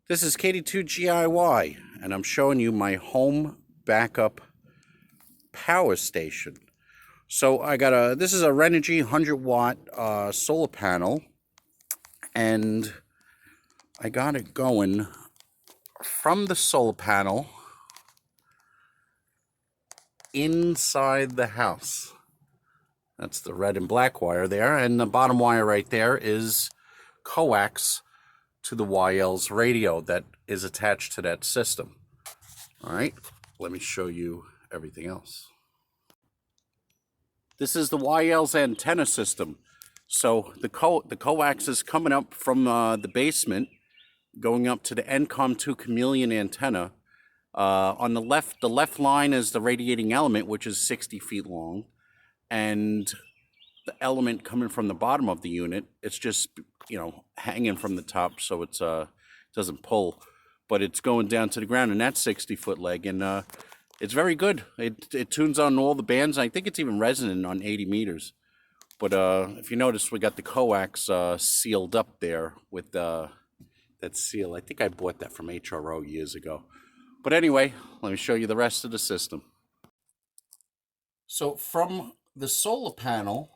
This is KD2GIY, and I'm showing you my home backup power station. So this is a Renogy 100-watt solar panel, and I got it going from the solar panel inside the house. That's the red and black wire there, and the bottom wire right there is coax to the YL's radio that is attached to that system. All right, let me show you everything else. This is the YL's antenna system. So the coax is coming up from the basement, going up to the NCOM2 chameleon antenna. On the left line is the radiating element, which is 60 feet long, and the element coming from the bottom of the unit, it's just, hanging from the top, so it's doesn't pull, but it's going down to the ground, and that's 60-foot leg, and it's very good. It tunes on all the bands. I think it's even resonant on 80 meters. But if you notice, we got the coax sealed up there with that seal. I think I bought that from HRO years ago. But anyway, let me show you the rest of the system. So from the solar panel,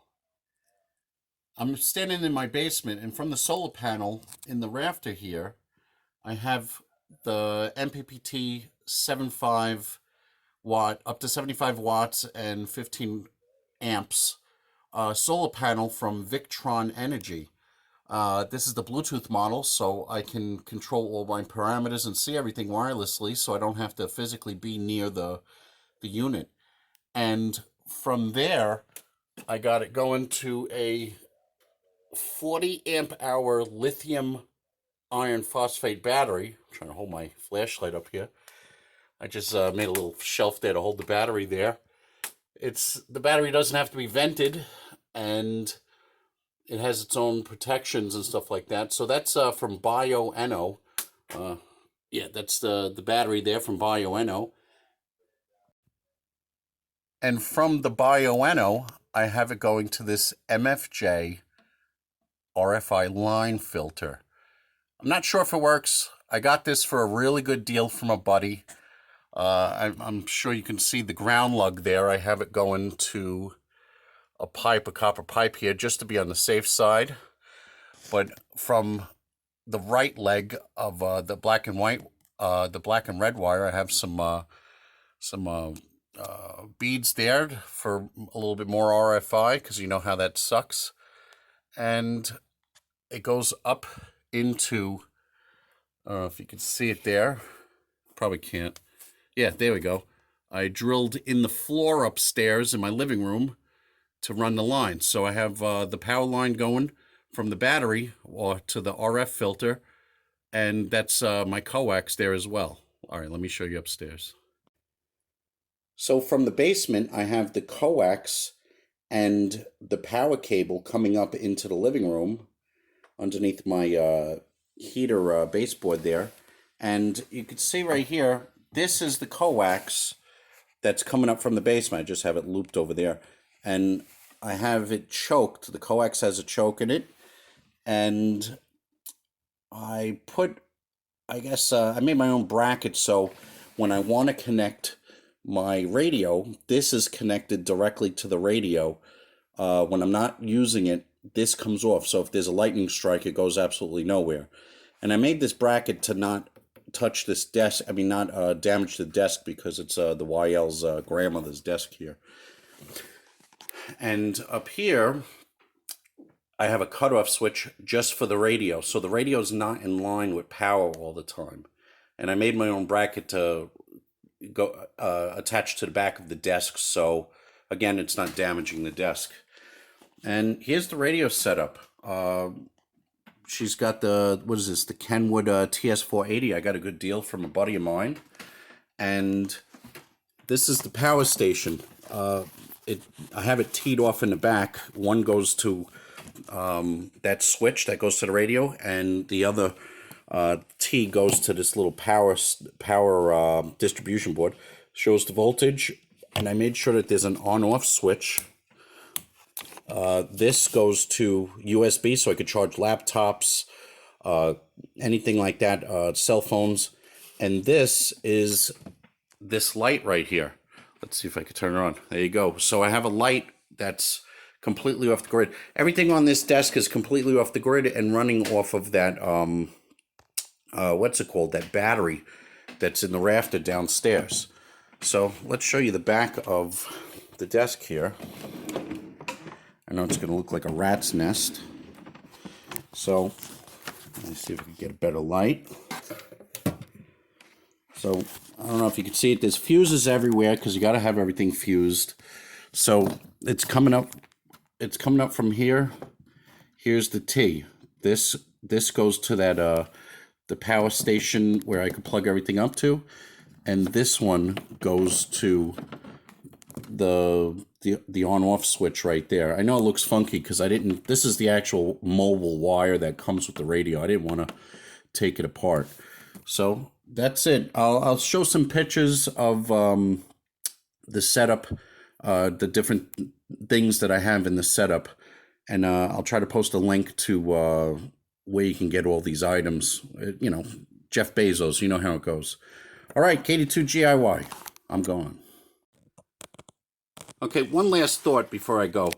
I'm standing in my basement, and from the solar panel in the rafter here, I have the MPPT 75 watt, up to 75 watts and 15 amps solar panel from Victron Energy. This is the Bluetooth model, so I can control all my parameters and see everything wirelessly, so I don't have to physically be near the unit. And from there, I got it going to a 40 amp hour lithium iron phosphate battery. I'm trying to hold my flashlight up here. I just made a little shelf there to hold the battery there. The battery doesn't have to be vented, and it has its own protections and stuff like that. So that's from Bioenno. Yeah, that's the battery there from Bioenno. And from the Bioenno, I have it going to this MFJ RFI line filter. I'm not sure if it works. I got this for a really good deal from a buddy. I'm sure you can see the ground lug there. I have it going to a copper pipe here, just to be on the safe side. But from the right leg of the black and red wire, I have some beads there for a little bit more RFI, because you know how that sucks. And it goes up into, I don't know if you can see it there. Probably can't. Yeah, there we go. I drilled in the floor upstairs in my living room to run the line. So I have the power line going from the battery to the RF filter, and that's my coax there as well. All right, let me show you upstairs. So from the basement, I have the coax and the power cable coming up into the living room underneath my heater baseboard there. And you can see right here, this is the coax that's coming up from the basement. I just have it looped over there. And I have it choked. The coax has a choke in it. And I made my own bracket, so when I want to connect my radio, this is connected directly to the radio. When I'm not using it, this comes off. So if there's a lightning strike, it goes absolutely nowhere. And I made this bracket to not touch this desk. I mean, not damage the desk, because it's the YL's grandmother's desk here. And up here, I have a cutoff switch just for the radio. So the radio's not in line with power all the time. And I made my own bracket to go attach to the back of the desk. So again, it's not damaging the desk. And here's the radio setup. She's got the Kenwood TS480. I got a good deal from a buddy of mine. And this is the power station. I have it teed off in the back. One goes to that switch that goes to the radio, and the other T goes to this little power distribution board. Shows the voltage, and I made sure that there's an on-off switch. This goes to USB, so I could charge laptops, anything like that, cell phones. And this is this light right here. Let's see if I can turn it on. There you go. So I have a light that's completely off the grid. Everything on this desk is completely off the grid and running off of that, what's it called? That battery that's in the rafter downstairs. So let's show you the back of the desk here. I know it's going to look like a rat's nest. So let me see if we can get a better light. So I don't know if you can see it. There's fuses everywhere because you got to have everything fused. So it's coming up. It's coming up from here. Here's the T. This goes to that the power station where I could plug everything up to, and this one goes to the on-off switch right there. I know it looks funky because I didn't. This is the actual mobile wire that comes with the radio. I didn't want to take it apart. So that's it. I'll show some pictures of the setup, the different things that I have in the setup, and I'll try to post a link to where you can get all these items. You know, Jeff Bezos, you know how it goes. All right, KD2GIY, I'm going. Okay, one last thought before I go.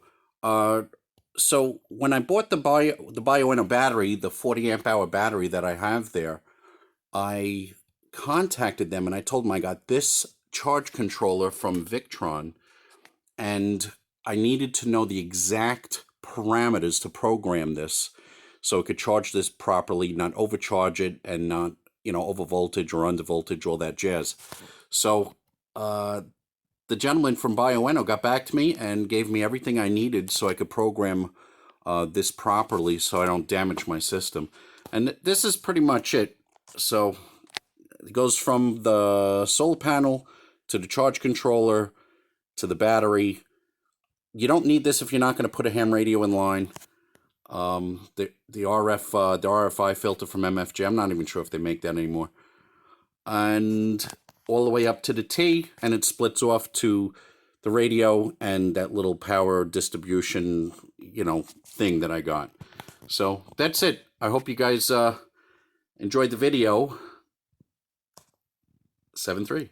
So when I bought the Bioenno battery, the 40 amp hour battery that I have there, I contacted them and I told them I got this charge controller from Victron, and I needed to know the exact parameters to program this so it could charge this properly, not overcharge it, and not, you know, over voltage or under voltage, all that jazz. So the gentleman from Bioenno got back to me and gave me everything I needed so I could program this properly so I don't damage my system. And this is pretty much it. So it goes from the solar panel to the charge controller to the battery. You don't need this if you're not going to put a ham radio in line. The RFI filter from MFJ, I'm not even sure if they make that anymore. And all the way up to the T, and it splits off to the radio and that little power distribution, you know, thing that I got. So that's it. I hope you guys enjoyed the video. 7-3.